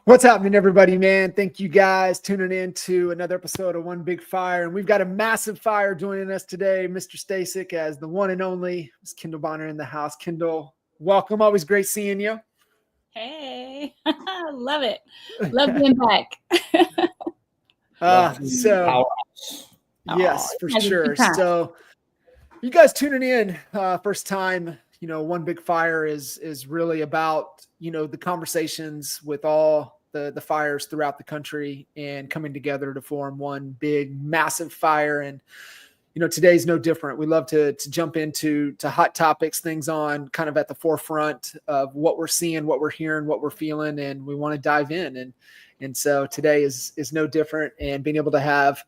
What's happening, everybody, man? Thank you guys tuning in to another episode of One Big Fire. And we've got a massive fire joining us today, Mr. Stasek, as the one and only Kendall Bonner in the house. Kendall, welcome. Always great seeing you. Hey, love it. Love being back. Yes, for sure. So you guys tuning in first time, One Big Fire is really about, the conversations with all the fires throughout the country and coming together to form one big, massive fire. And, today's no different. We love to jump into hot topics, things on kind of at the forefront of what we're seeing, what we're hearing, what we're feeling, and we want to dive in. And so today is no different, and being able to have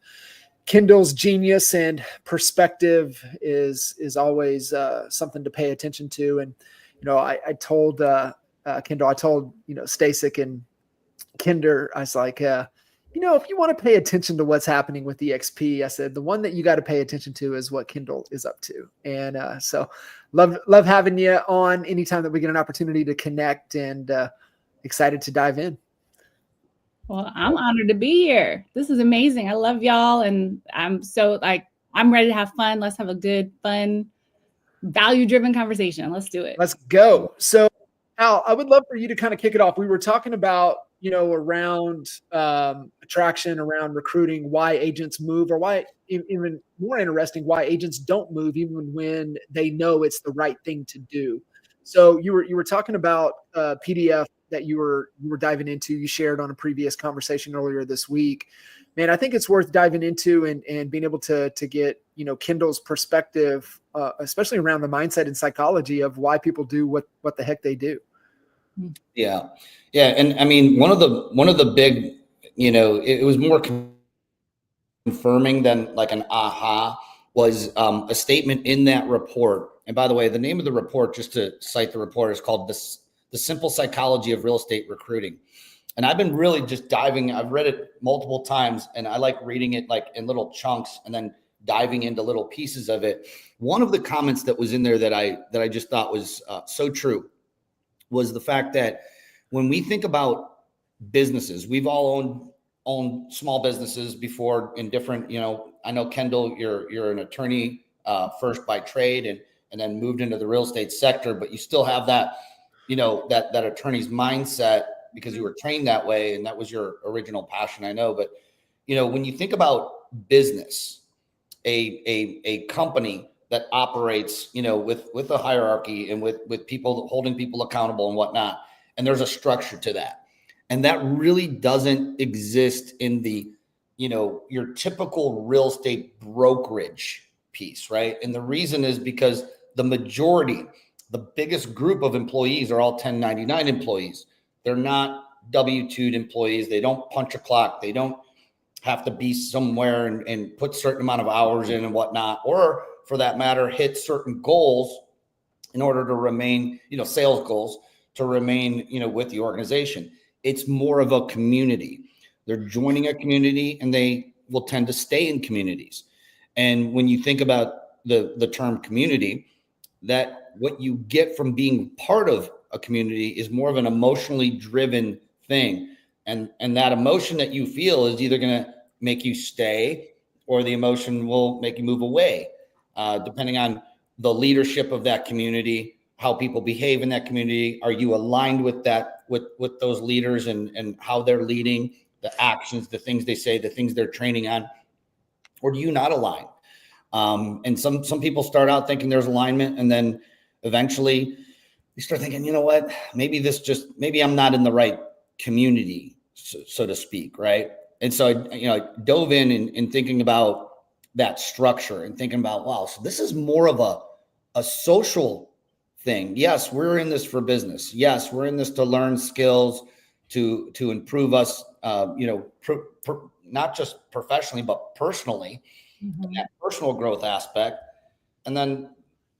Kendall's genius and perspective is always something to pay attention to. And, I told Kendall, I told, Stasek and Kinder, I was like, if you want to pay attention to what's happening with EXP, I said, the one that you got to pay attention to is what Kendall is up to. And so love having you on anytime that we get an opportunity to connect, and excited to dive in. Well, I'm honored to be here. This is amazing. I love y'all. And I'm I'm ready to have fun. Let's have a good, fun, value-driven conversation. Let's do it. Let's go. So Al, I would love for you to kind of kick it off. We were talking about, around attraction, around recruiting, why agents move, or why, even more interesting, why agents don't move even when they know it's the right thing to do. So you were talking about PDF that you were diving into. You shared on a previous conversation earlier this week. Man, I think it's worth diving into and being able to get, Kendall's perspective, especially around the mindset and psychology of why people do what the heck they do. Yeah. And I mean, one of the big, it was more confirming than like an aha, was a statement in that report. And by the way, the name of the report, just to cite the report, is called The Simple Psychology of Real Estate Recruiting. And I've been really just diving. I've read it multiple times, and I like reading it like in little chunks and then diving into little pieces of it. One of the comments that was in there that I just thought was so true was the fact that when we think about businesses, we've all owned small businesses before in different, I know Kendall, you're an attorney first by trade and then moved into the real estate sector, but you still have that, that attorney's mindset because you were trained that way. And that was your original passion, I know. But, when you think about business, a company that operates, with a hierarchy and with people holding people accountable and whatnot. And there's a structure to that. And that really doesn't exist in the, your typical real estate brokerage piece, right? And the reason is because the biggest group of employees are all 1099 employees. They're not W-2'd employees. They don't punch a clock. They don't have to be somewhere and put certain amount of hours in and whatnot, or for that matter, hit certain goals in order to remain, sales goals to remain, with the organization. It's more of a community. They're joining a community and they will tend to stay in communities. And when you think about the term community, that what you get from being part of a community is more of an emotionally driven thing. And that emotion that you feel is either going to make you stay or the emotion will make you move away, depending on the leadership of that community, how people behave in that community. Are you aligned with that, with those leaders and how they're leading, the actions, the things they say, the things they're training on, or do you not align? And some people start out thinking there's alignment, and then eventually you start thinking, you know what, maybe I'm not in the right community, so to speak, right? And so I dove in thinking about that structure and thinking about, wow, so this is more of a social thing. Yes, we're in this for business. Yes, we're in this to learn skills, to improve us, not just professionally, but personally, that personal growth aspect. And then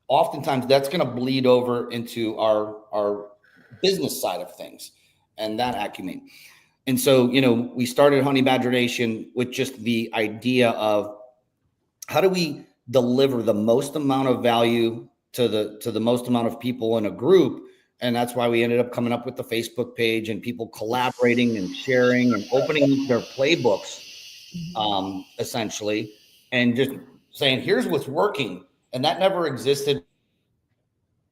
oftentimes that's going to bleed over into our business side of things and that acumen. And so, we started Honey Badger Nation with just the idea of how do we deliver the most amount of value to the most amount of people in a group, And that's why we ended up coming up with the Facebook page and people collaborating and sharing and opening their playbooks, essentially, and just saying, here's what's working. And that never existed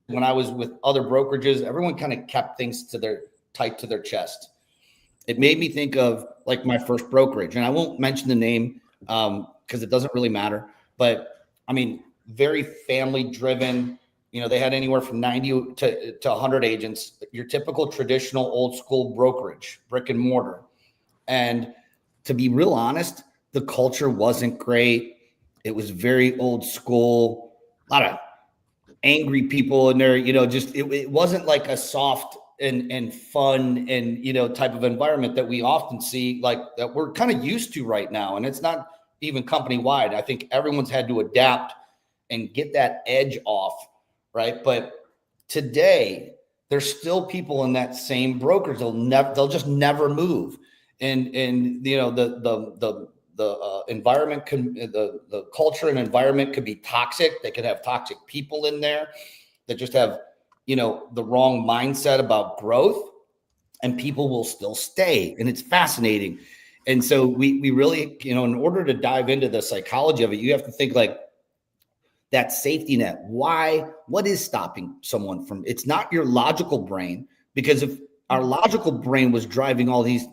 when I was with other brokerages. Everyone kind of kept things tight to their chest. It made me think of like my first brokerage, and I won't mention the name because it doesn't really matter. But I mean, very family driven. You know, they had anywhere from 90 to 100 agents, your typical traditional old school brokerage, brick and mortar. And to be real honest, the culture wasn't great. It was very old school, a lot of angry people in there, you know, just it wasn't like a soft and fun and, you know, type of environment that we often see, like that we're kind of used to right now. And it's not even company wide. I think everyone's had to adapt and get that edge off, right? But today there's still people in that same brokerage. They'll just never move. And you know, the environment the culture and environment could be toxic. They could have toxic people in there that just have, you know, the wrong mindset about growth, and people will still stay. And it's fascinating. And so we really, you know, in order to dive into the psychology of it, you have to think like that safety net. What is stopping someone from? It's not your logical brain, because if our logical brain was driving all these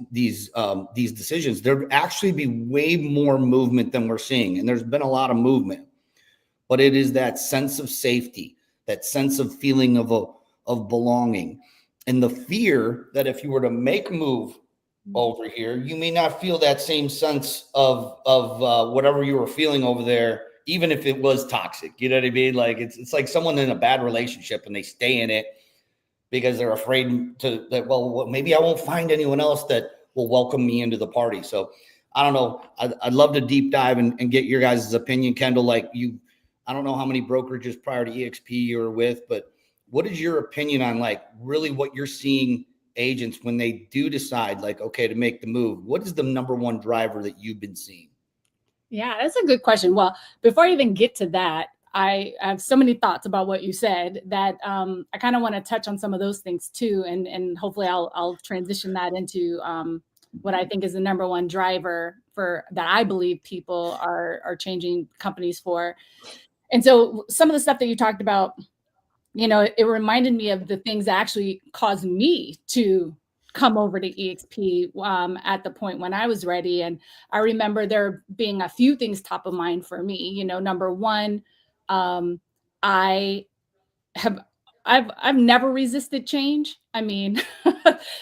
decisions, there'd actually be way more movement than we're seeing. And there's been a lot of movement, but it is that sense of safety, that sense of feeling of belonging, and the fear that if you were to make a move over here, you may not feel that same sense of whatever you were feeling over there, even if it was toxic. You know what I mean? Like it's like someone in a bad relationship and they stay in it because they're afraid that, well, maybe I won't find anyone else that will welcome me into the party. So I don't know. I'd love to deep dive and get your guys' opinion, Kendall. Like I don't know how many brokerages prior to EXP you were with, but what is your opinion on like really what you're seeing agents when they do decide like, okay, to make the move? What is the number one driver that you've been seeing? Yeah, that's a good question. Well, before I even get to that, I have so many thoughts about what you said that I kind of want to touch on some of those things too, and hopefully I'll transition that into what I think is the number one driver for that I believe people are changing companies for. And so some of the stuff that you talked about, you know, it reminded me of the things that actually caused me to come over to EXP at the point when I was ready. And I remember there being a few things top of mind for me. You know, number one, I've never resisted change. I mean,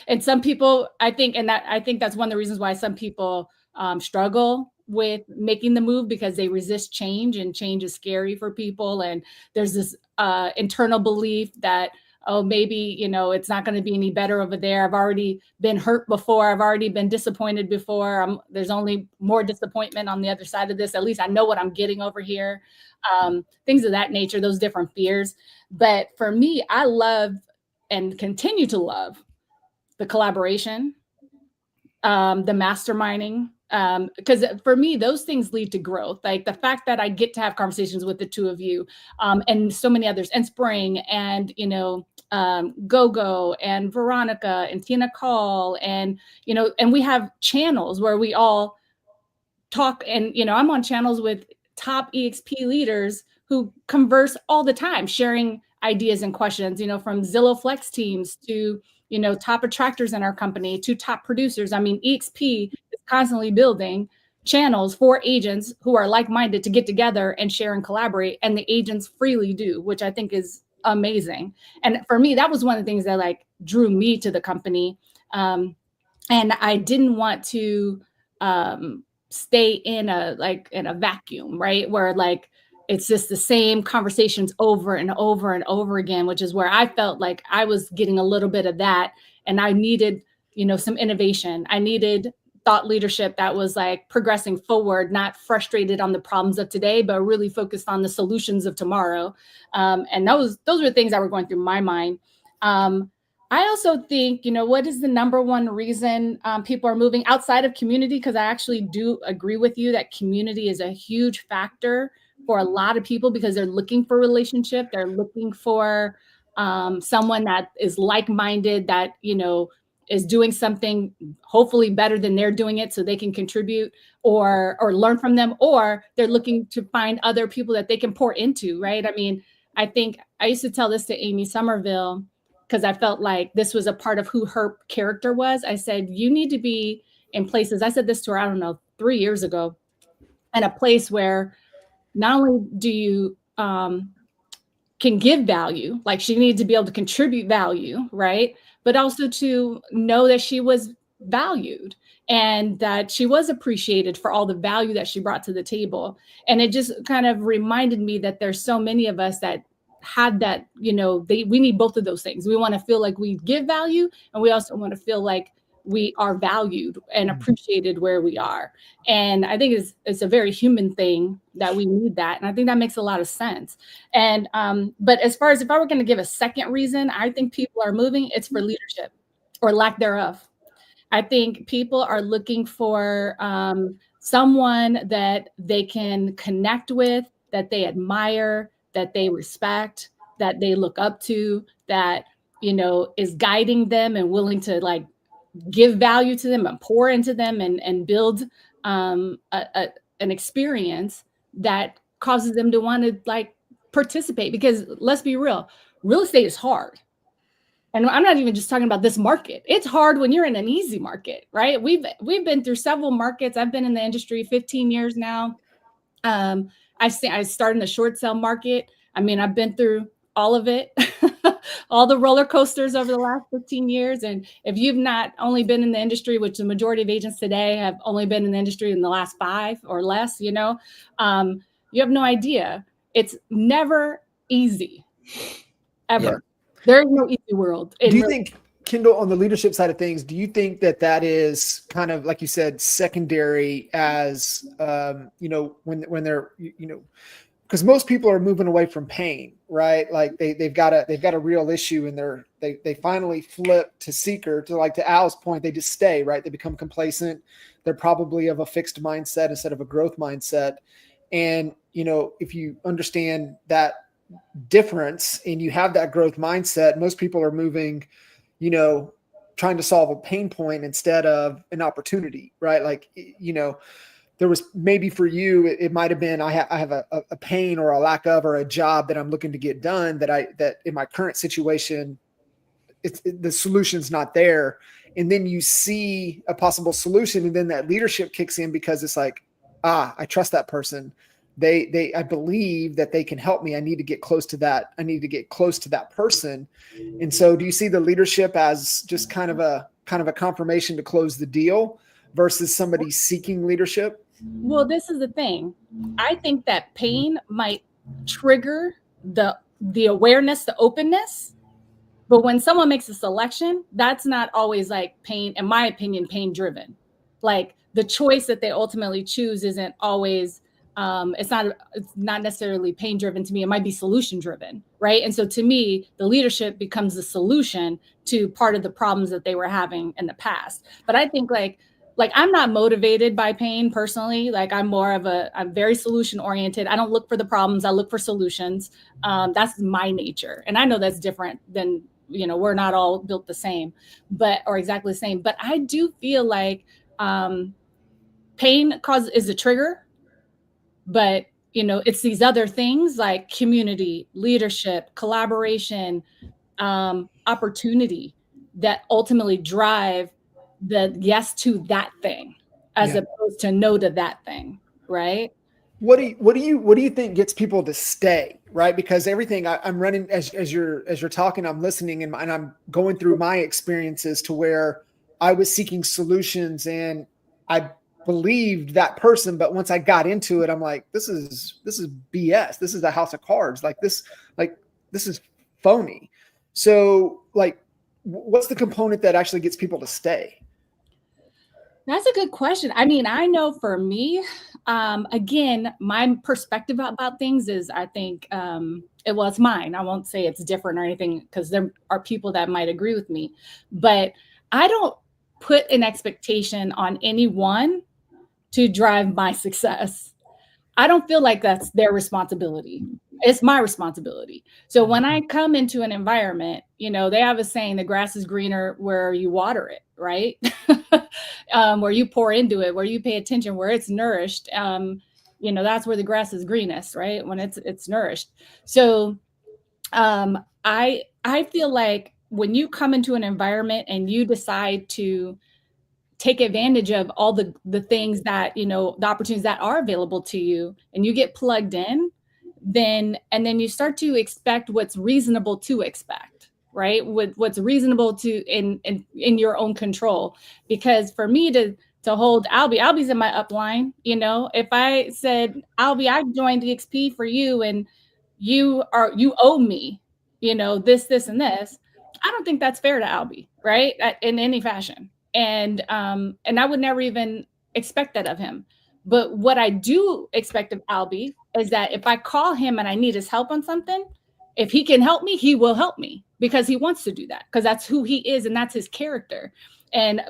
and some people, I think that's one of the reasons why some people struggle with making the move, because they resist change, and change is scary for people. And there's this internal belief that, oh, maybe, you know, it's not going to be any better over there. I've already been hurt before. I've already been disappointed before. There's only more disappointment on the other side of this. At least I know what I'm getting over here. Things of that nature, those different fears. But for me, I love and continue to love the collaboration, the masterminding, because for me, those things lead to growth. Like the fact that I get to have conversations with the two of you, and so many others, and Spring, and, you know, Gogo, and Veronica, and Tina Call, and, you know, and we have channels where we all talk. And, you know, I'm on channels with top EXP leaders who converse all the time, sharing ideas and questions, you know, from Zillow Flex teams to, you know, top attractors in our company to top producers. I mean, EXP is constantly building channels for agents who are like-minded to get together and share and collaborate. And the agents freely do, which I think is amazing. And for me, that was one of the things that like drew me to the company. And I didn't want to stay in a vacuum, right? Where like, it's just the same conversations over and over and over again, which is where I felt like I was getting a little bit of that. And I needed, you know, some innovation. I needed thought leadership that was like progressing forward, not frustrated on the problems of today, but really focused on the solutions of tomorrow. And those were things that were going through my mind. I also think, you know, what is the number one reason people are moving outside of community? Because I actually do agree with you that community is a huge factor for a lot of people, because they're looking for relationship. They're looking for someone that is like-minded, that, is doing something hopefully better than they're doing it so they can contribute or learn from them, or they're looking to find other people that they can pour into, right? I mean, I think I used to tell this to Amy Somerville because I felt like this was a part of who her character was. I said, you need to be in places, I said this to her, I don't know, 3 years ago, in a place where not only do you can give value, like she needed to be able to contribute value, right? But also to know that she was valued and that she was appreciated for all the value that she brought to the table. And it just kind of reminded me that there's so many of us that had that, we need both of those things. We want to feel like we give value, and we also want to feel like we are valued and appreciated where we are. And I think it's a very human thing that we need that. And I think that makes a lot of sense. And, but as far as if I were going to give a second reason, I think people are moving, it's for leadership or lack thereof. I think people are looking for someone that they can connect with, that they admire, that they respect, that they look up to, that, is guiding them and willing to like give value to them and pour into them and build an experience that causes them to want to like participate. Because let's be real estate is hard. And I'm not even just talking about this market. It's hard when you're in an easy market, right? We've been through several markets. I've been in the industry 15 years now. I started in the short sale market. I mean, I've been through all of it, all the roller coasters over the last 15 years. And if you've not only been in the industry, which the majority of agents today have only been in the industry in the last 5 or less, you have no idea. It's never easy, ever. Yeah. There is no easy world. Do you think, Kendall, on the leadership side of things, do you think that is kind of, like you said, secondary as, when they're, because most people are moving away from pain, right? Like they've got a real issue, and they finally flip to seeker, to Al's point, they just stay, right? They become complacent. They're probably of a fixed mindset instead of a growth mindset. And, if you understand that difference and you have that growth mindset, most people are moving, trying to solve a pain point instead of an opportunity, right? Like, there was maybe for you, it might've been, I have a pain or a lack of, or a job that I'm looking to get done that in my current situation, the solution's not there. And then you see a possible solution, and then that leadership kicks in because it's like, I trust that person. I believe that they can help me. I need to get close to that. I need to get close to that person. And so do you see the leadership as just kind of a confirmation to close the deal versus somebody seeking leadership? Well, this is the thing. I think that pain might trigger the awareness, the openness. But when someone makes a selection, that's not always like pain, in my opinion, pain driven. Like the choice that they ultimately choose isn't always it's not necessarily pain driven to me. It might be solution driven, right? And so to me, the leadership becomes the solution to part of the problems that they were having in the past. But I think like I'm not motivated by pain personally. Like I'm very solution oriented. I don't look for the problems. I look for solutions. That's my nature. And I know that's different than, we're not all built the same, or exactly the same. But I do feel like pain is a trigger. But, it's these other things like community, leadership, collaboration, opportunity that ultimately drive the yes to that thing as opposed to no to that thing. Right. What do you think gets people to stay? Right. Because everything I'm running as you're talking, I'm listening and I'm going through my experiences to where I was seeking solutions and I believed that person, but once I got into it, I'm like, this is BS. This is a house of cards. This is phony. So what's the component that actually gets people to stay? That's a good question. I mean, I know for me, again, my perspective about things is, I think, it's mine. I won't say it's different or anything, because there are people that might agree with me, but I don't put an expectation on anyone to drive my success. I don't feel like that's their responsibility. It's my responsibility. So when I come into an environment, they have a saying, the grass is greener where you water it, right? Where you pour into it, where you pay attention, where it's nourished. That's where the grass is greenest, right? When it's nourished. So I feel like when you come into an environment and you decide to take advantage of all the things that, the opportunities that are available to you, and you get plugged in, then you start to expect what's reasonable to expect, right? What's reasonable to in your own control. Because for me to hold Albie's in my upline, if I said, Albie, I joined EXP for you and you owe me, this and this, I don't think that's fair to Albie, right? In any fashion. And I would never even expect that of him. But what I do expect of Albie is that if I call him and I need his help on something, if he can help me, he will help me because he wants to do that, because that's who he is and that's his character.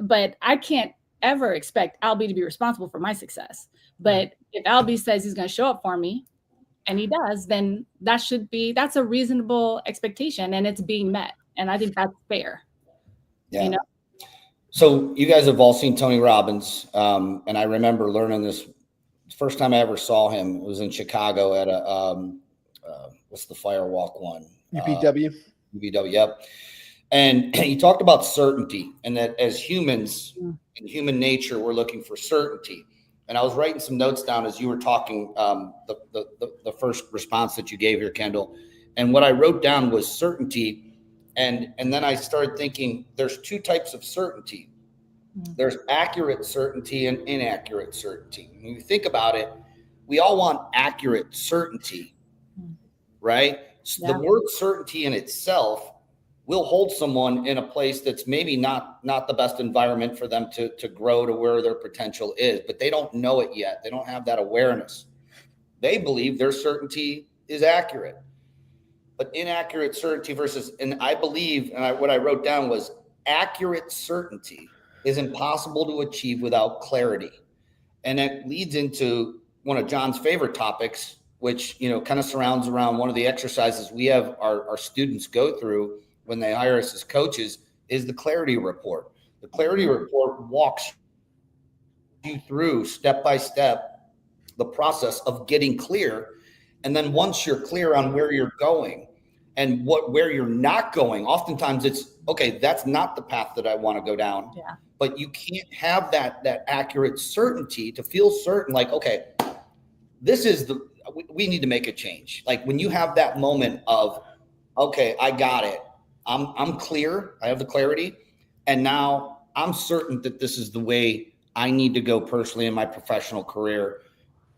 But I can't ever expect Albie to be responsible for my success. But if Albie says he's going to show up for me and he does, then that's a reasonable expectation and it's being met. And I think that's fair. Yeah. So you guys have all seen Tony Robbins. And I remember learning this first time I ever saw him. It was in Chicago at what's the Firewalk one? UPW. UPW, yep. And he talked about certainty, and that as humans in human nature, we're looking for certainty. And I was writing some notes down as you were talking, the first response that you gave here, Kendall. And what I wrote down was certainty. And then I started thinking there's two types of certainty. There's accurate certainty and inaccurate certainty. When you think about it, we all want accurate certainty, right? So the word certainty in itself will hold someone in a place that's maybe not the best environment for them to grow to where their potential is, but they don't know it yet. They don't have that awareness. They believe their certainty is accurate. But inaccurate certainty versus, and I believe, and what I wrote down was accurate certainty is impossible to achieve without clarity. And it leads into one of John's favorite topics, which, kind of surrounds around one of the exercises we have our students go through when they hire us as coaches, is the clarity report. The clarity report walks you through step by step the process of getting clear. And then once you're clear on where you're going and where you're not going, oftentimes it's, okay, that's not the path that I want to go down. Yeah. But you can't have that accurate certainty to feel certain, like, okay, we need to make a change. Like when you have that moment of, okay, I got it. I'm clear. I have the clarity. And now I'm certain that this is the way I need to go personally in my professional career.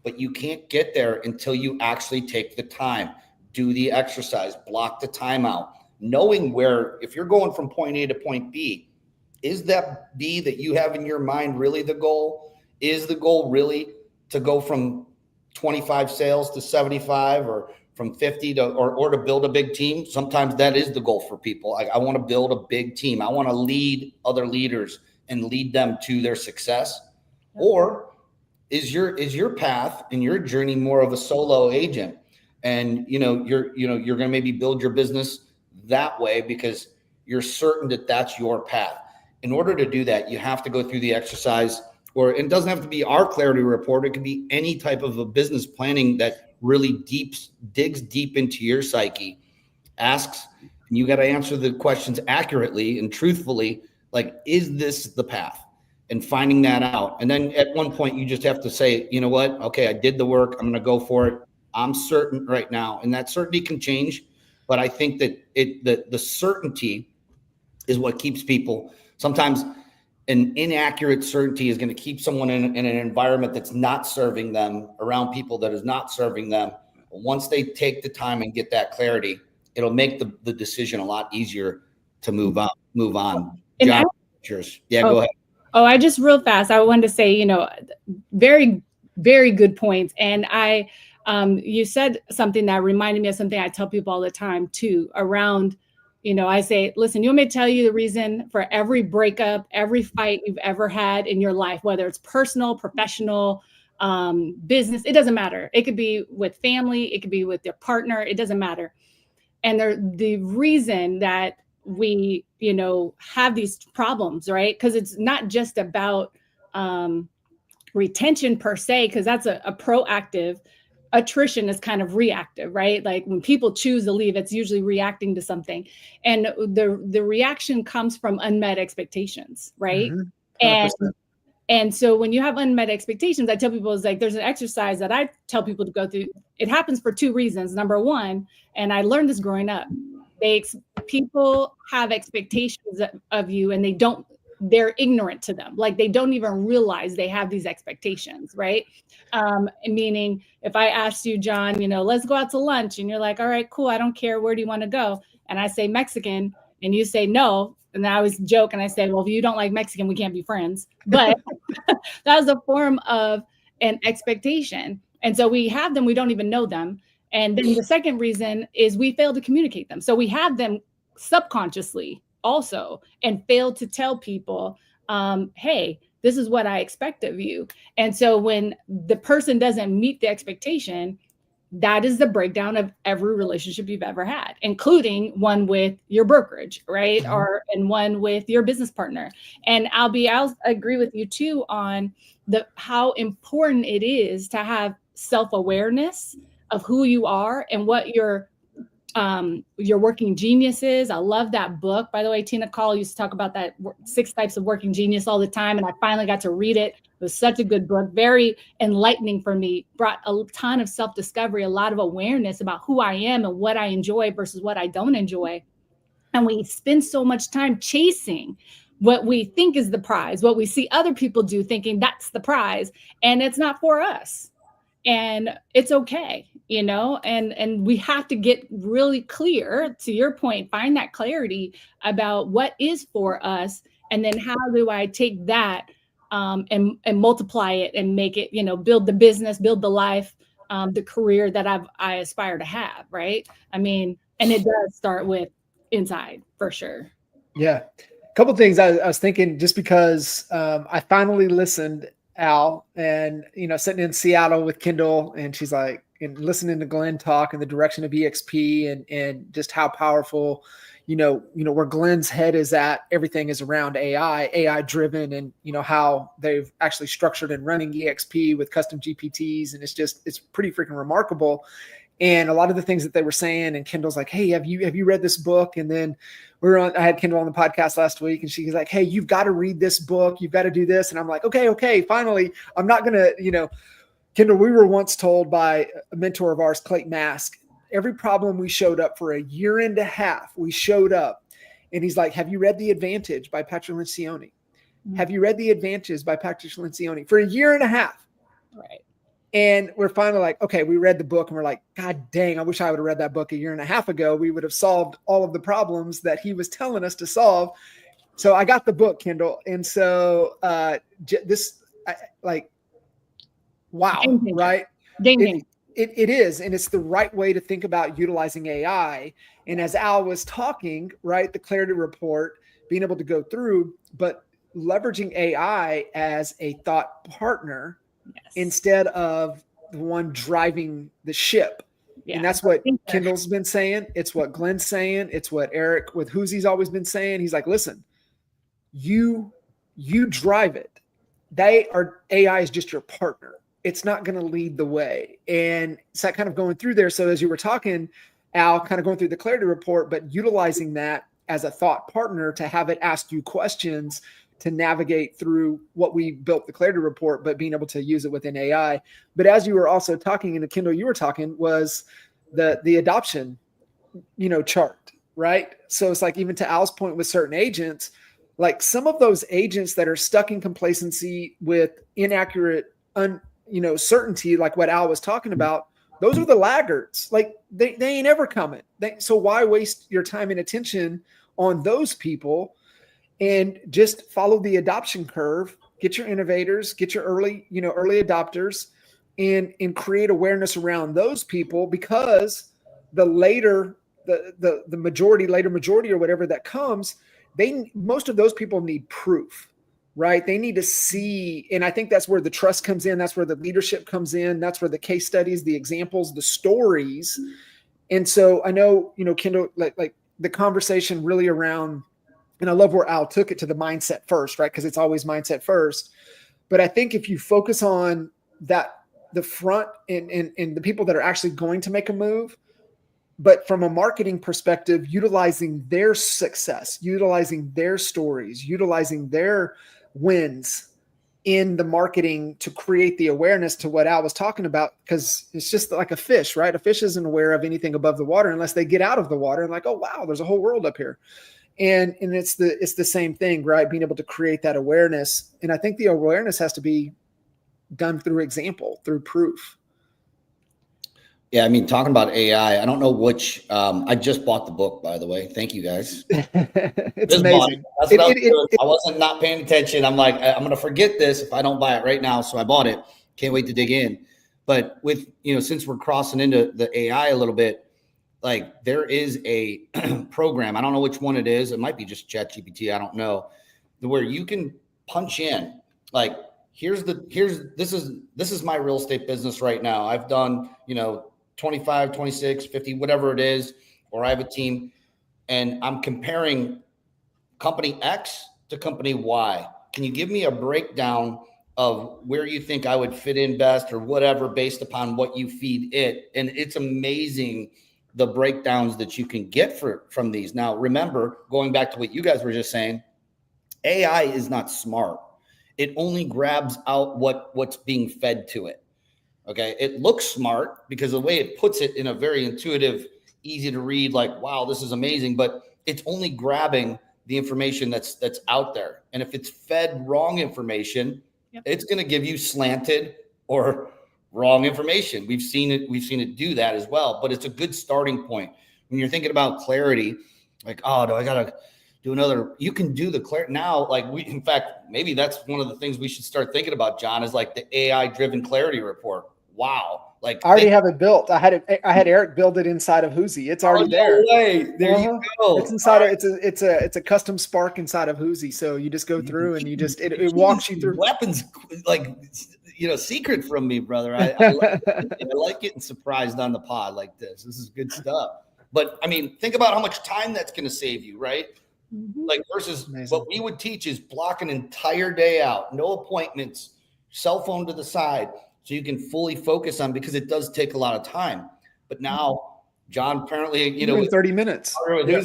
But you can't get there until you actually take the time, do the exercise, block the time out, knowing where, if you're going from point A to point B, is that B that you have in your mind really the goal? Is the goal really to go from 25 sales to 75 or from 50 to, or to build a big team? Sometimes that is the goal for people. I want to build a big team. I want to lead other leaders and lead them to their success. Or is your path and your journey more of a solo agent? And you're going to maybe build your business that way because you're certain that that's your path. In order to do that, you have to go through the exercise, or it doesn't have to be our clarity report. It could be any type of a business planning that really digs deep into your psyche, asks, and you got to answer the questions accurately and truthfully. Like, is this the path? And finding that out. And then at one point you just have to say, you know what? Okay, I did the work. I'm going to go for it. I'm certain right now. And that certainty can change. But I think that the certainty is what keeps people. Sometimes an inaccurate certainty is going to keep someone in an environment that's not serving them, around people that is not serving them. But once they take the time and get that clarity, it'll make the decision a lot easier to move on. John, yours. Yeah, go ahead. Oh, I just real fast, I wanted to say, very, very good points. And you said something that reminded me of something I tell people all the time too, around, I say, listen, you want me to tell you the reason for every breakup, every fight you've ever had in your life, whether it's personal, professional, business. It doesn't matter. It could be with family. It could be with their partner. It doesn't matter. And the reason that we, have these problems, right? Because it's not just about retention per se, because that's a proactive. Attrition is kind of reactive, right? Like when people choose to leave, it's usually reacting to something. And the reaction comes from unmet expectations, right? Mm-hmm. And so when you have unmet expectations, I tell people, it's like, there's an exercise that I tell people to go through. It happens for two reasons. Number one, and I learned this growing up, people have expectations of you, and they're ignorant to them. Like they don't even realize they have these expectations, right? Meaning if I asked you, John, let's go out to lunch, and you're like, all right, cool, I don't care, where do you want to go? And I say Mexican, and you say no. And I always joke and I say, well, if you don't like Mexican, we can't be friends. But that was a form of an expectation. And so we have them, we don't even know them. And then the second reason is we fail to communicate them. So we have them subconsciously also and fail to tell people, hey, this is what I expect of you. And so when the person doesn't meet the expectation, that is the breakdown of every relationship you've ever had, including one with your brokerage, right? Mm-hmm. And one with your business partner. And I'll agree with you too on how important it is to have self-awareness of who you are and what your working genius is. I love that book. By the way, Tina Call used to talk about that 6 Types of Working Genius all the time. And I finally got to read it. It was such a good book, very enlightening for me, brought a ton of self-discovery, a lot of awareness about who I am and what I enjoy versus what I don't enjoy. And we spend so much time chasing what we think is the prize, what we see other people do thinking that's the prize, and it's not for us. And it's okay, and we have to get really clear, to your point, find that clarity about what is for us. And then how do I take that and multiply it and make it, build the business, build the life, the career that I aspire to have. Right. I mean, and it does start with inside for sure. Yeah. A couple of things I was thinking, just because I finally listened, Al, and sitting in Seattle with Kendall, and she's like, and listening to Glenn talk in the direction of EXP and just how powerful, where Glenn's head is at. Everything is around AI driven, and how they've actually structured and running EXP with custom GPTs, and it's pretty freaking remarkable. And a lot of the things that they were saying, and Kendall's like, hey, have you read this book? And then I had Kendall on the podcast last week, and she's like, hey, you've got to read this book. You've got to do this. And I'm like, okay, finally. I'm not going to, Kendall, we were once told by a mentor of ours, Clayton Mask, every problem we showed up for a year and a half, we showed up. And he's like, have you read The Advantage by Patrick Lencioni? Mm-hmm. Have you read The Advantage by Patrick Lencioni? For a year and a half. Right. And we're finally like, okay, we read the book, and we're like, God dang, I wish I would have read that book a year and a half ago. We would have solved all of the problems that he was telling us to solve. So I got the book, Kendall. And so wow, right? It is. And it's the right way to think about utilizing AI. And as Al was talking, right, the clarity report, being able to go through, but leveraging AI as a thought partner, yes, instead of the one driving the ship. Yeah. And that's what Kendall's been saying. It's what Glenn's saying. It's what Eric with Who's always been saying. He's like, listen, you drive it. AI is just your partner. It's not going to lead the way. And it's that kind of going through there. So as you were talking, Al, kind of going through the clarity report, but utilizing that as a thought partner to have it ask you questions to navigate through what we built the clarity report, but being able to use it within AI. But as you were also talking, and Kendall, you were talking, was the adoption, chart, right? So it's like, even to Al's point with certain agents, like some of those agents that are stuck in complacency with inaccurate, certainty, like what Al was talking about, those are the laggards. Like they ain't ever coming. So why waste your time and attention on those people? And just follow the adoption curve, get your innovators, get your early adopters, and create awareness around those people, because the later majority or whatever that comes, most of those people need proof. right? They need to see, and I think that's where the trust comes in. That's where the leadership comes in. That's where the case studies, the examples, the stories. And so I know, Kendall, like the conversation really around, and I love where Al took it to the mindset first, right? Because it's always mindset first. But I think if you focus on that, the front and the people that are actually going to make a move, but from a marketing perspective, utilizing their success, utilizing their stories, utilizing their wins in the marketing to create the awareness to what Al was talking about, because it's just like a fish, right? A fish isn't aware of anything above the water unless they get out of the water and like, oh, wow, there's a whole world up here. And it's the same thing, right? Being able to create that awareness. And I think the awareness has to be done through example, through proof. Yeah, I mean, talking about AI, I don't know which. I just bought the book, by the way. Thank you, guys. It's amazing. I wasn't not paying attention. I'm like, I'm going to forget this if I don't buy it right now. So I bought it. Can't wait to dig in. But with, since we're crossing into the AI a little bit, like there is a program. I don't know which one it is. It might be just ChatGPT. I don't know. Where you can punch in like, this is my real estate business right now. I've done, 25, 26, 50, whatever it is, or I have a team and I'm comparing company X to company Y. Can you give me a breakdown of where you think I would fit in best or whatever, based upon what you feed it? And it's amazing the breakdowns that you can get from these. Now, remember, going back to what you guys were just saying, AI is not smart. It only grabs out what's being fed to it. Okay. It looks smart because the way it puts it in a very intuitive, easy to read, like, wow, this is amazing, but it's only grabbing the information that's out there. And if it's fed wrong information, it's going to give you slanted or wrong information. We've seen it do that as well, but it's a good starting point. When you're thinking about clarity, like, oh, do I got to do another? You can do the clarity now. Like in fact, maybe that's one of the things we should start thinking about, John, is like the AI driven clarity report. Wow. Like I already have it built. I had Eric build it inside of Whoosy. It's already there. No way. There you go. It's inside of it's a custom Spark inside of Whoosy. So you just go through and you just it walks you through weapons, like secret from me, brother. I like getting surprised on the pod like this. This is good stuff. But I mean, think about how much time that's going to save you, right? Mm-hmm. Like versus amazing. What we would teach is block an entire day out, no appointments, cell phone to the side, so you can fully focus on, because it does take a lot of time. But now, John, apparently, in 30 minutes, already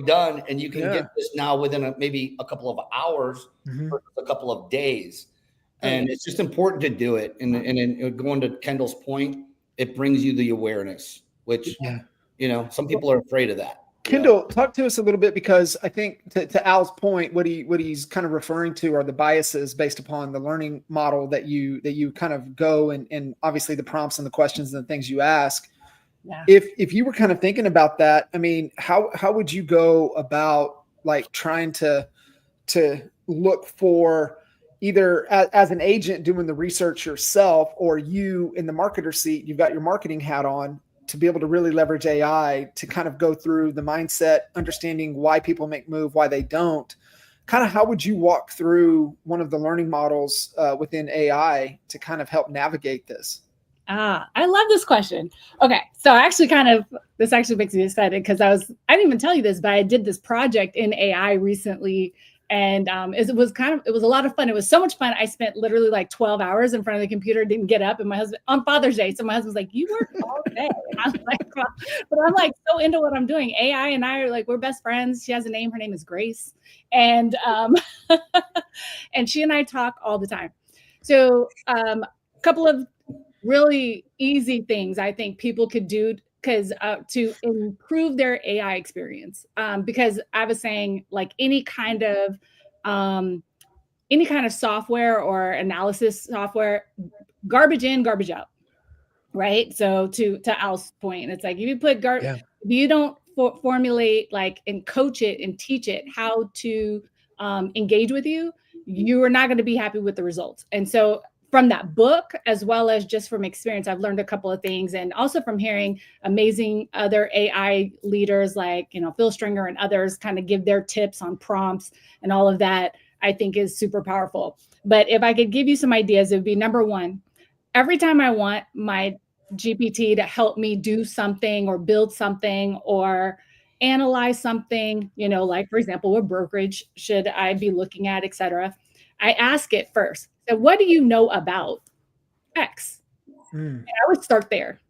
done, and you can get this now within maybe a couple of hours, or a couple of days. And it's just important to do it. And going to Kendall's point, it brings you the awareness, which some people are afraid of that. Kendall, talk to us a little bit, because I think to Al's point, what he's kind of referring to are the biases based upon the learning model that you kind of go and obviously the prompts and the questions and the things you ask. Yeah. If you were kind of thinking about that, I mean, how would you go about like trying to look for either as an agent doing the research yourself, or you in the marketer seat, you've got your marketing hat on, to be able to really leverage AI to kind of go through the mindset, understanding why people make move, why they don't. Kind of how would you walk through one of the learning models within AI to kind of help navigate this? I love this question. Okay. So this actually makes me excited, because I didn't even tell you this, but I did this project in AI recently. And it was a lot of fun. It was so much fun. I spent literally like 12 hours in front of the computer, didn't get up. And my husband, on Father's Day, so my husband's like, you work all day. And I was like, well, but I'm like so into what I'm doing. AI and I are like, we're best friends. She has a name. Her name is Grace. And and she and I talk all the time. So a couple of really easy things I think people could do to improve their AI experience. Because I was saying, like any kind of software or analysis software, garbage in, garbage out, right? So to Al's point, it's like if you put if you don't formulate and coach it and teach it how to engage with you, you are not going to be happy with the results. And so from that book, as well as just from experience, I've learned a couple of things, and also from hearing amazing other AI leaders like, Phil Stringer and others kind of give their tips on prompts and all of that. I think is super powerful. But if I could give you some ideas, it would be number one, every time I want my GPT to help me do something or build something or analyze something, like for example, what brokerage should I be looking at, et cetera, I ask it first. So what do you know about X? And I would start there.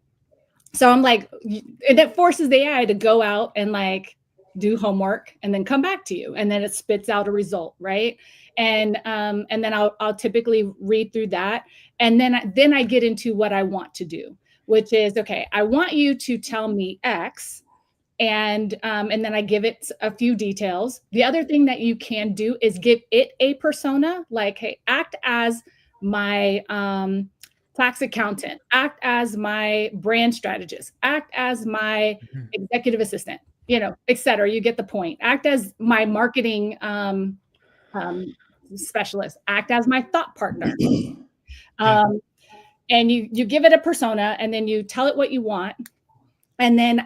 So I'm like, and it forces the AI to go out and like do homework and then come back to you. And then it spits out a result, right? And then I'll typically read through that. And then I get into what I want to do, which is, okay, I want you to tell me X. And then I give it a few details. The other thing that you can do is give it a persona, like, hey, act as my tax accountant, act as my brand strategist, act as my executive assistant, et cetera. You get the point. Act as my marketing specialist, act as my thought partner. And you give it a persona, and then you tell it what you want. And then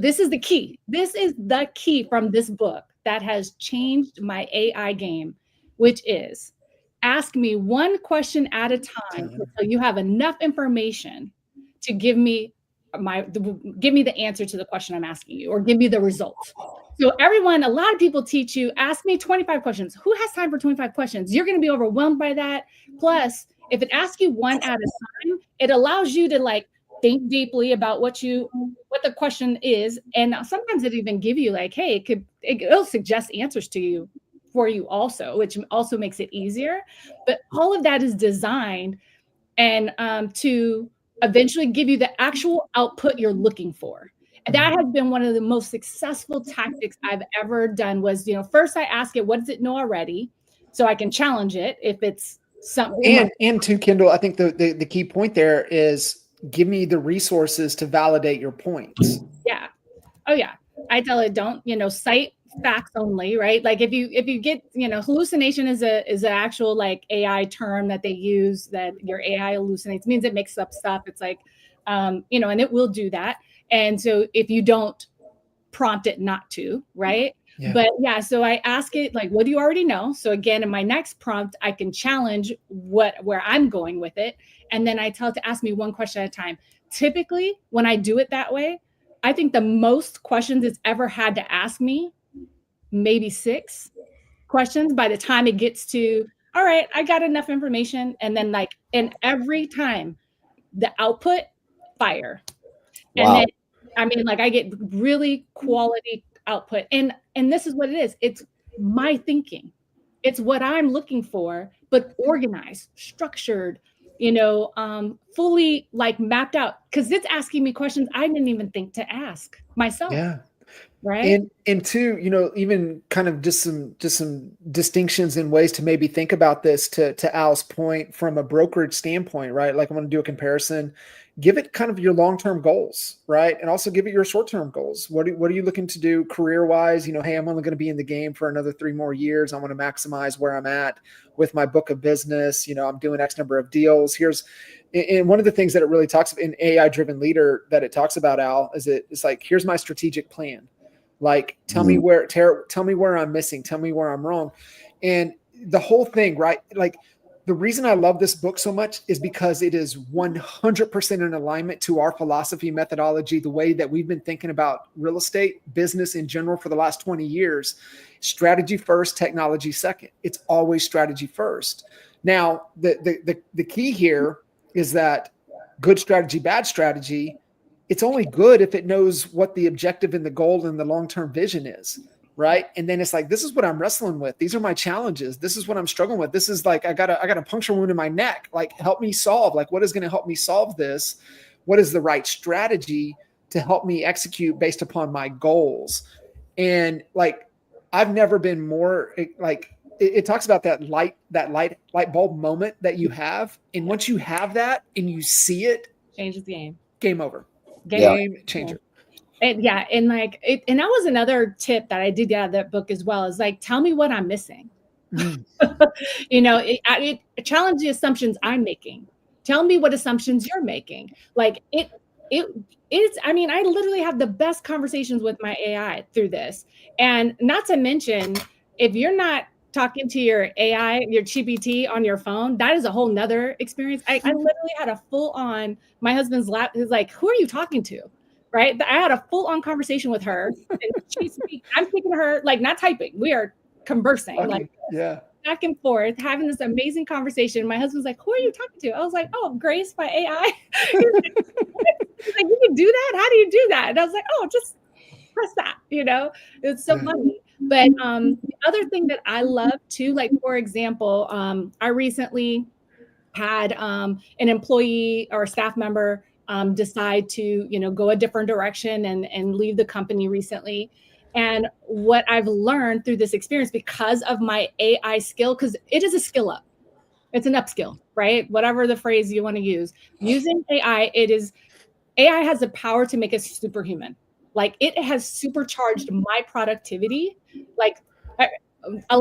this is the key. This is the key from this book that has changed my AI game, which is ask me one question at a time until you have enough information to give me the answer to the question I'm asking you, or give me the results. So a lot of people teach you, ask me 25 questions. Who has time for 25 questions? You're going to be overwhelmed by that. Plus, if it asks you one at a time, it allows you to like think deeply about what the question is. And sometimes it even give you like, hey, it'll suggest answers for you also, which also makes it easier. But all of that is designed and to eventually give you the actual output you're looking for. And that has been one of the most successful tactics I've ever done was, first I ask it, what does it know already? So I can challenge it if it's something. And to Kendall, I think the key point there is give me the resources to validate your points. Yeah. Oh yeah. I tell it, don't, cite facts only, right? Like if you get, hallucination is an actual like AI term that they use, that your AI hallucinates, means it makes up stuff. It's like, and it will do that. And so if you don't prompt it not to, right? Yeah. But yeah, so I ask it like, what do you already know? So again, in my next prompt, I can challenge where I'm going with it. And then I tell it to ask me one question at a time. Typically, when I do it that way, I think the most questions it's ever had to ask me, maybe 6 questions by the time it gets to, all right, I got enough information. And then and every time the output, fire. Wow. And then, I get really quality output. And this is what it is. It's my thinking. It's what I'm looking for, but organized, structured, fully mapped out, because it's asking me questions I didn't even think to ask myself. Yeah. Right. And two, even kind of just some distinctions and ways to maybe think about this to Al's point from a brokerage standpoint, right? Like I want to do a comparison, give it kind of your long-term goals, right? And also give it your short-term goals. What are you looking to do career-wise? Hey, I'm only going to be in the game for another 3 more years. I want to maximize where I'm at with my book of business. I'm doing X number of deals. And one of the things that it really talks about in AI-driven leader that it talks about, Al, is it's like, here's my strategic plan. Like, tell me where I'm missing, tell me where I'm wrong. And the whole thing, right? Like, the reason I love this book so much is because it is 100% in alignment to our philosophy, methodology, the way that we've been thinking about real estate, business in general for the last 20 years. Strategy first, technology second. It's always strategy first. Now, the key here is that good strategy, bad strategy, it's only good if it knows what the objective and the goal and the long-term vision is. Right. And then it's like, this is what I'm wrestling with. These are my challenges. This is what I'm struggling with. This is like, I got a puncture wound in my neck. Like, help me solve, like, what is going to help me solve this? What is the right strategy to help me execute based upon my goals? And like, I've never been more like, it talks about that light bulb moment that you have. And once you have that and you see it, changes the game. Game over. Game changer. And yeah, and and that was another tip that I did out of that book as well, is like, tell me what I'm missing. It challenge the assumptions I'm making. Tell me what assumptions you're making. Like it's, I literally have the best conversations with my AI through this. And not to mention, if you're not talking to your AI, your GPT on your phone, that is a whole nother experience. I literally had a full on, my husband's lap is like, who are you talking to? Right. I had a full on conversation with her and I'm speaking to her, like not typing. We are conversing, Okay. like Yeah. back and forth, having this amazing conversation. My husband's like, who are you talking to? I was like, oh, Grace by AI. He's like, you can do that? How do you do that? And I was like, oh, just press that, it's so funny. But the other thing that I love too, like, for example, I recently had an employee or a staff member decide to, go a different direction and leave the company recently. And what I've learned through this experience because of my AI skill, because it is a skill up, it's an upskill, right? Whatever the phrase you want to use, using AI, AI has the power to make us superhuman. Like it has supercharged my productivity. Like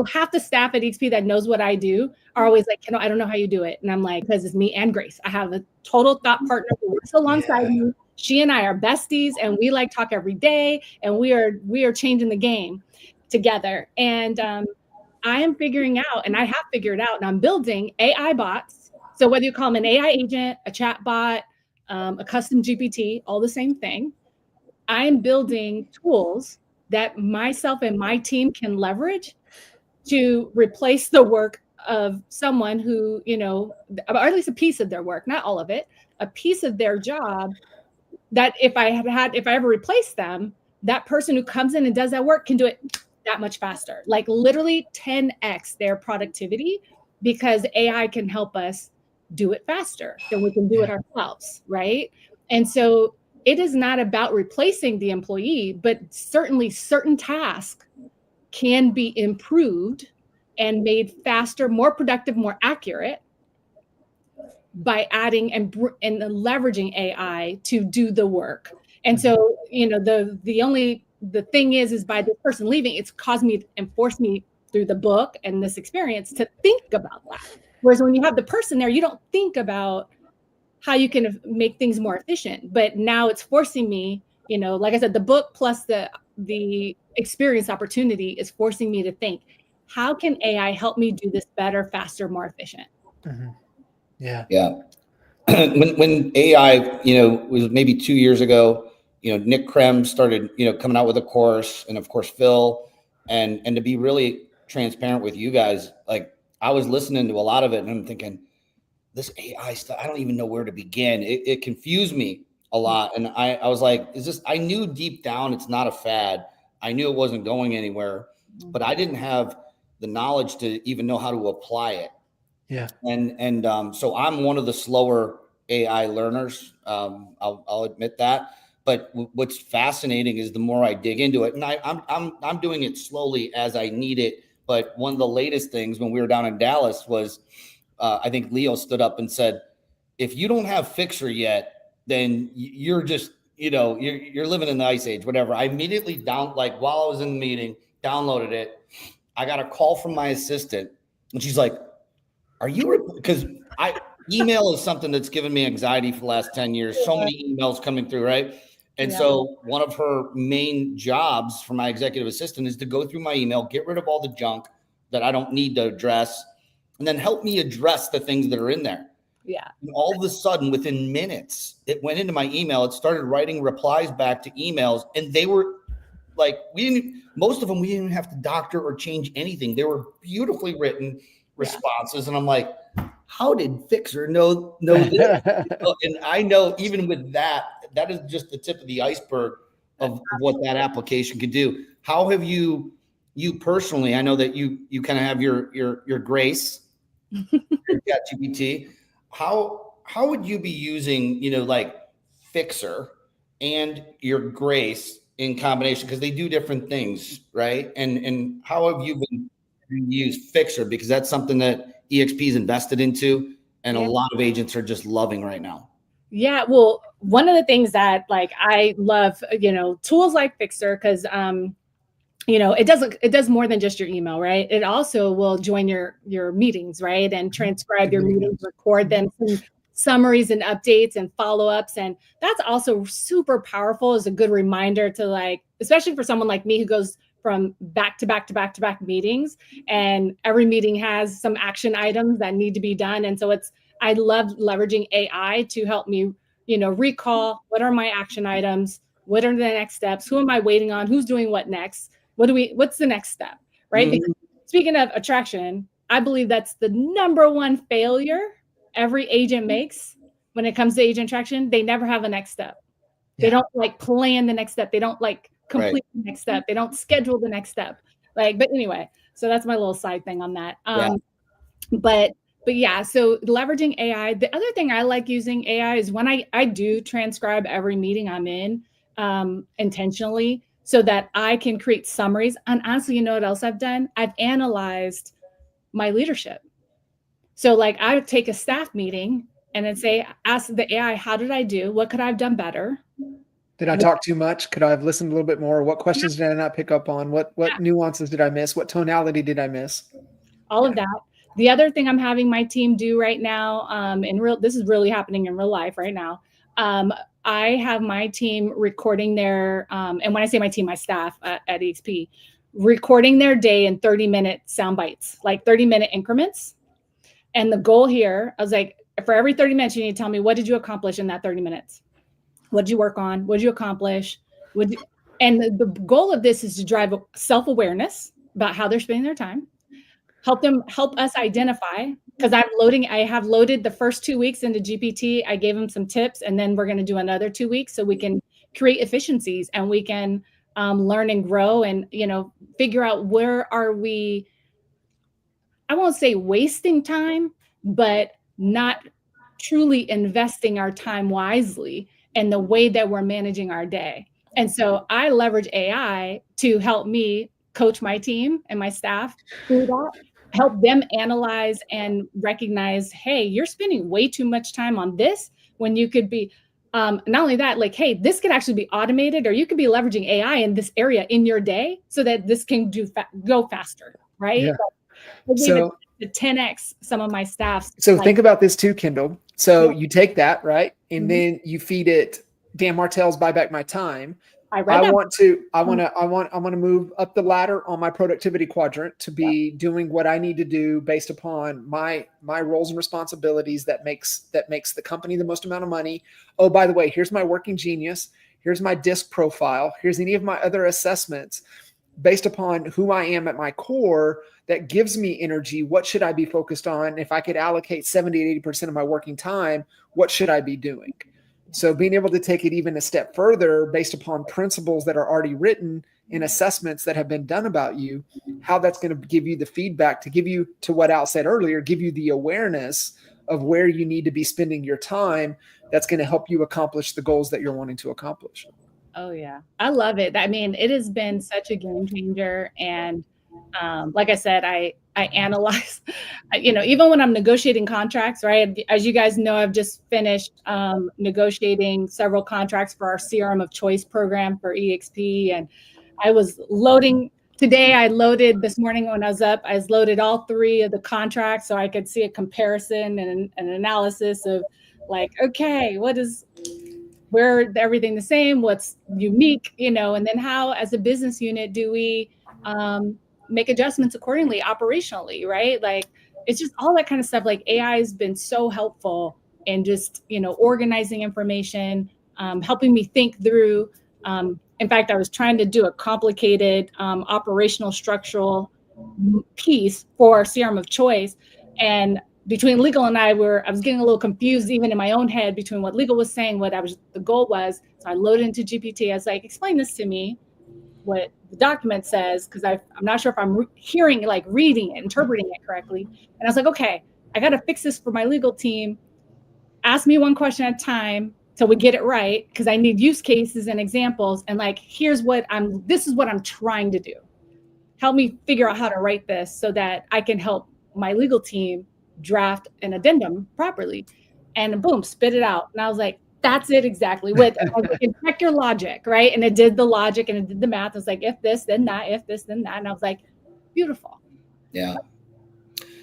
half the staff at XP that knows what I do are always like, I don't know how you do it. And I'm like, because it's me and Grace. I have a total thought partner who works alongside me. She and I are besties and we like talk every day and we are changing the game together. And I am figuring out, and I have figured out, and I'm building AI bots. So whether you call them an AI agent, a chat bot, a custom GPT, all the same thing. I am building tools that myself and my team can leverage to replace the work of someone who, or at least a piece of their work, not all of it, a piece of their job that if I ever replace them, that person who comes in and does that work can do it that much faster, like literally 10x their productivity, because AI can help us do it faster than we can do it ourselves, right? And so it is not about replacing the employee, but certainly certain tasks can be improved and made faster, more productive, more accurate by adding and leveraging AI to do the work. And so, the thing is by this person leaving, it's caused me and forced me through the book and this experience to think about that. Whereas when you have the person there, you don't think about how you can make things more efficient. But now it's forcing me, like I said, the book plus the experience opportunity is forcing me to think, how can AI help me do this better, faster, more efficient? Mm-hmm. Yeah. Yeah. when AI, was maybe 2 years ago, Nick Krem started, coming out with a course, and of course, Phil, and to be really transparent with you guys, like I was listening to a lot of it and I'm thinking, this AI stuff, I don't even know where to begin. It confused me a lot. And I was like, I knew deep down it's not a fad. I knew it wasn't going anywhere, but I didn't have the knowledge to even know how to apply it. Yeah. And so I'm one of the slower AI learners. I'll admit that. But what's fascinating is the more I dig into it, and I'm doing it slowly as I need it. But one of the latest things when we were down in Dallas was, I think Leo stood up and said, if you don't have Fixer yet, then you're just, you're living in the ice age, whatever. I immediately while I was in the meeting, downloaded it. I got a call from my assistant and she's like, because email is something that's given me anxiety for the last 10 years. So many emails coming through, right? And so one of her main jobs for my executive assistant is to go through my email, get rid of all the junk that I don't need to address, and then help me address the things that are in there. Yeah. And all of a sudden, within minutes, it went into my email. It started writing replies back to emails, and they were like, most of them, we didn't have to doctor or change anything. They were beautifully written responses. And I'm like, how did Fixer know this? And I know even with that is just the tip of the iceberg of what that application could do. How have you personally, I know that you kind of have your Grace, your ChatGPT. How would you be using, like Fixer and your Grace in combination? Because they do different things, right? And how have you been used Fixer? Because that's something that EXP is invested into, and a lot of agents are just loving right now. Yeah, well, one of the things that I love, tools like Fixer, because it does more than just your email, right? It also will join your meetings, right? And transcribe your meetings, record them, summaries and updates and follow-ups. And that's also super powerful as a good reminder to especially for someone like me who goes from back to back to back to back meetings, and every meeting has some action items that need to be done. And so I love leveraging AI to help me, recall what are my action items, what are the next steps, who am I waiting on, who's doing what next, what's the next step, right? Mm-hmm. Because speaking of attraction, I believe that's the number one failure every agent makes when it comes to agent attraction. They never have a next step. They don't plan the next step. They don't complete the next step. They don't schedule the next step. But anyway, so that's my little side thing on that. But yeah, so leveraging AI. The other thing I like using AI is when I do transcribe every meeting I'm in intentionally, so that I can create summaries. And honestly, you know what else I've done? I've analyzed my leadership. So I would take a staff meeting and then ask the AI, how did I do? What could I have done better? Did I talk too much? Could I have listened a little bit more? What questions did I not pick up on? What nuances did I miss? What tonality did I miss? All of that. The other thing I'm having my team do right now, this is really happening in real life right now. I have my team recording their, and when I say my team, my staff at EXP, recording their day in 30-minute sound bites, 30-minute increments. And the goal here, I was like, for every 30 minutes, you need to tell me, what did you accomplish in that 30 minutes? What did you work on? What did you accomplish? And the goal of this is to drive self-awareness about how they're spending their time, help us identify, because I have loaded the first 2 weeks into GPT. I gave them some tips, and then we're going to do another 2 weeks so we can create efficiencies and we can learn and grow and, figure out where are we, I won't say wasting time, but not truly investing our time wisely in the way that we're managing our day. And so I leverage AI to help me coach my team and my staff through that, help them analyze and recognize, hey, you're spending way too much time on this when you could be, not only that, hey, this could actually be automated, or you could be leveraging AI in this area in your day so that this can go faster, right? Yeah. So to 10x some of my staff. So think about this too, Kendall. So you take that, right? And then you feed it Dan Martell's Buy Back My Time. I want to move up the ladder on my productivity quadrant to be doing what I need to do based upon my roles and responsibilities that makes the company the most amount of money. Oh, by the way, here's my working genius. Here's my DISC profile. Here's any of my other assessments based upon who I am at my core that gives me energy. What should I be focused on? If I could allocate 70 to 80% of my working time, what should I be doing? So being able to take it even a step further based upon principles that are already written in assessments that have been done about you, how that's going to give you the feedback to give you, to what Al said earlier, give you the awareness of where you need to be spending your time. That's going to help you accomplish the goals that you're wanting to accomplish. Oh yeah. I love it. I mean, it has been such a game changer. And like I said, I analyze, even when I'm negotiating contracts, right? As you guys know, I've just finished negotiating several contracts for our CRM of Choice program for EXP. And I was loading today. This morning when I was up, I loaded all 3 of the contracts so I could see a comparison and an analysis of okay, where everything the same, what's unique, and then how as a business unit do we make adjustments accordingly operationally, right? It's just all that kind of stuff. AI has been so helpful in just, organizing information, helping me think through. In fact, I was trying to do a complicated operational structural piece for CRM of Choice. And between legal and I was getting a little confused even in my own head between what legal was saying, the goal was. So I loaded into GPT. I was like, explain this to me, what the document says, because I'm not sure if I'm hearing, reading it, interpreting it correctly. And I was like, okay, I got to fix this for my legal team. Ask me one question at a time till we get it right, because I need use cases and examples. And this is what I'm trying to do. Help me figure out how to write this so that I can help my legal team draft an addendum properly. And boom, spit it out. And I was like, that's it exactly. Check your logic, right? And it did the logic and it did the math. I was like, if this, then that, if this, then that. And I was like, beautiful. Yeah.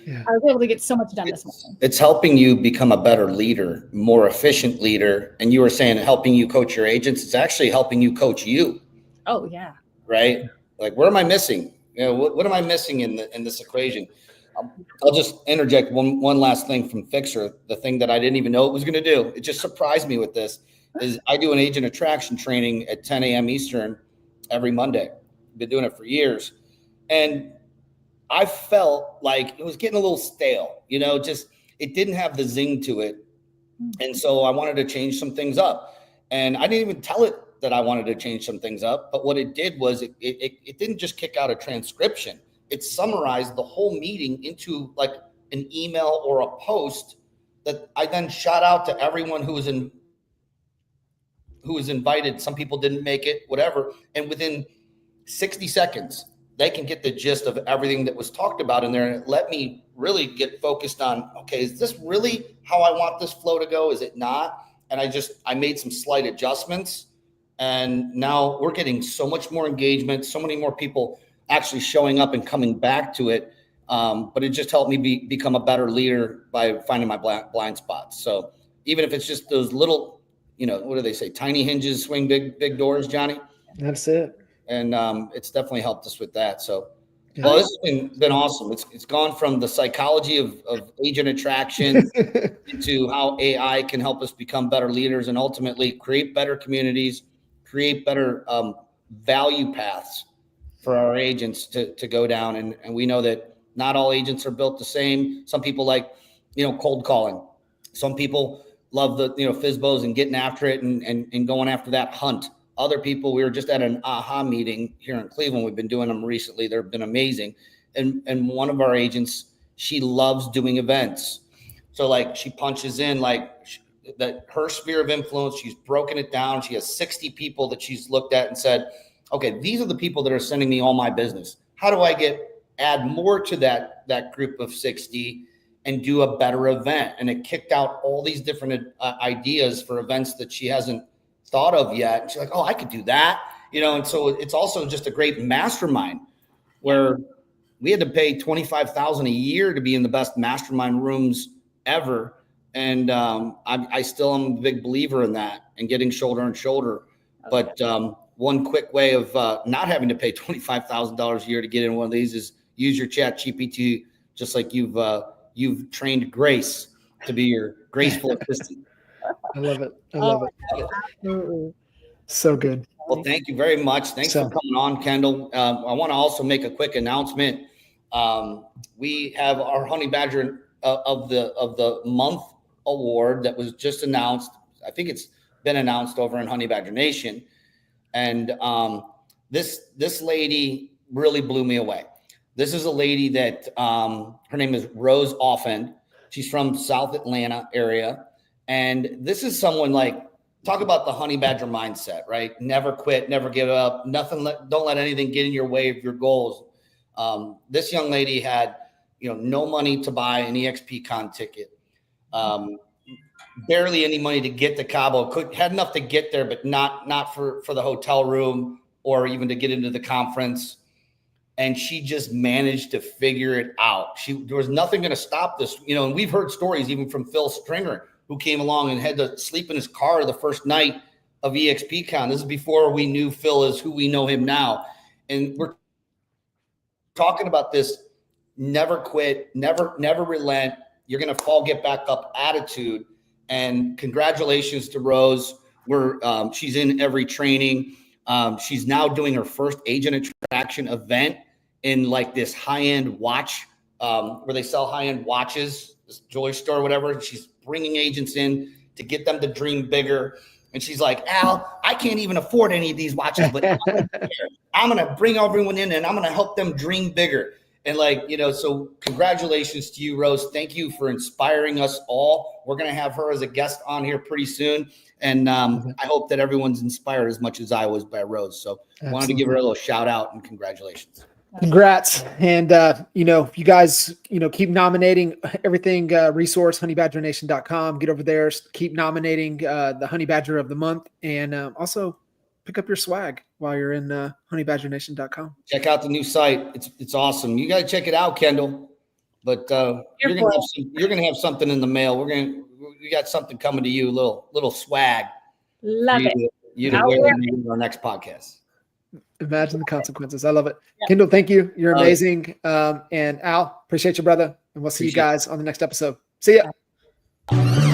I was able to get so much done this morning. It's helping you become a better leader, more efficient leader. And you were saying helping you coach your agents. It's actually helping you coach you. Oh, yeah. Right? Like, where am I missing? What am I missing in this equation? I'll just interject one last thing from Fixer. The thing that I didn't even know it was going to do. It just surprised me with this is I do an agent attraction training at 10 a.m. Eastern every Monday. I've been doing it for years. And I felt like it was getting a little stale, just it didn't have the zing to it. And so I wanted to change some things up. And I didn't even tell it that I wanted to change some things up. But what it did was it didn't just kick out a transcription. It summarized the whole meeting into like an email or a post that I then shot out to everyone who was invited. Some people didn't make it, whatever. And within 60 seconds, they can get the gist of everything that was talked about in there. And it let me really get focused on, okay, is this really how I want this flow to go? Is it not? And I made some slight adjustments. And now we're getting so much more engagement, so many more people actually showing up and coming back to it. But it just helped me become a better leader by finding my blind spots. So even if it's just those little, what do they say? Tiny hinges swing big doors, Johnny. That's it. And it's definitely helped us with that. So, well, this has been awesome. It's gone from the psychology of agent attraction into how AI can help us become better leaders and ultimately create better communities, create better value paths for our agents to go down. And we know that not all agents are built the same. Some people like, cold calling. Some people love the, FISBOs and getting after it and going after that hunt. Other people, we were just at an AHA meeting here in Cleveland. We've been doing them recently. They've been amazing. And one of our agents, she loves doing events. So like she punches in like that her sphere of influence, she's broken it down. She has 60 people that she's looked at and said, okay, these are the people that are sending me all my business. How do I add more to that group of 60 and do a better event? And it kicked out all these different ideas for events that she hasn't thought of yet. She's like, oh, I could do that, and so it's also just a great mastermind where we had to pay $25,000 a year to be in the best mastermind rooms ever. And I still am a big believer in that and getting shoulder and shoulder. Okay. But one quick way of not having to pay $25,000 a year to get in one of these is use your chat GPT, just like you've trained Grace to be your graceful assistant. I love it. I love it. Absolutely. So good. Well, thank you very much. Thanks for coming on, Kendall. I want to also make a quick announcement. We have our Honey Badger of the Month award that was just announced. I think it's been announced over in Honey Badger Nation. And this lady really blew me away. This is a lady that her name is Rose Offend. She's from South Atlanta area. And this is someone like, talk about the Honey Badger mindset, right? Never quit, never give up, don't let anything get in your way of your goals. This young lady had, no money to buy an EXPCon ticket, barely any money to get to Cabo, had enough to get there, but not for the hotel room or even to get into the conference. And she just managed to figure it out. There was nothing going to stop this, and we've heard stories even from Phil Stringer, who came along and had to sleep in his car the first night of EXPCon. This is before we knew Phil as who we know him now. And we're talking about this never quit, never relent. You're going to fall, get back up attitude. And congratulations to Rose. She's in every training. She's now doing her first agent attraction event in like this high-end watch where they sell high-end watches, this jewelry store, or whatever. She's bringing agents in to get them to dream bigger. And she's like, Al, I can't even afford any of these watches, but I'm going to bring everyone in and I'm going to help them dream bigger. And so congratulations to you, Rose. Thank you for inspiring us all. We're going to have her as a guest on here pretty soon. And I hope that everyone's inspired as much as I was by Rose. So I wanted to give her a little shout out and congratulations. Congrats. And, you guys, keep nominating everything, resource, honeybadgernation.com. Get over there, keep nominating the Honey Badger of the Month, and also pick up your swag while you're in honeybadgernation.com. Check out the new site. It's awesome. You got to check it out, Kendall. But you're gonna have something in the mail. We got something coming to you, little swag. Love it. You to wear in our next podcast. Imagine the consequences. I love it. Yeah. Kendall, thank you. You're amazing. And Al, appreciate you, brother. And we'll see you guys on the next episode. See ya.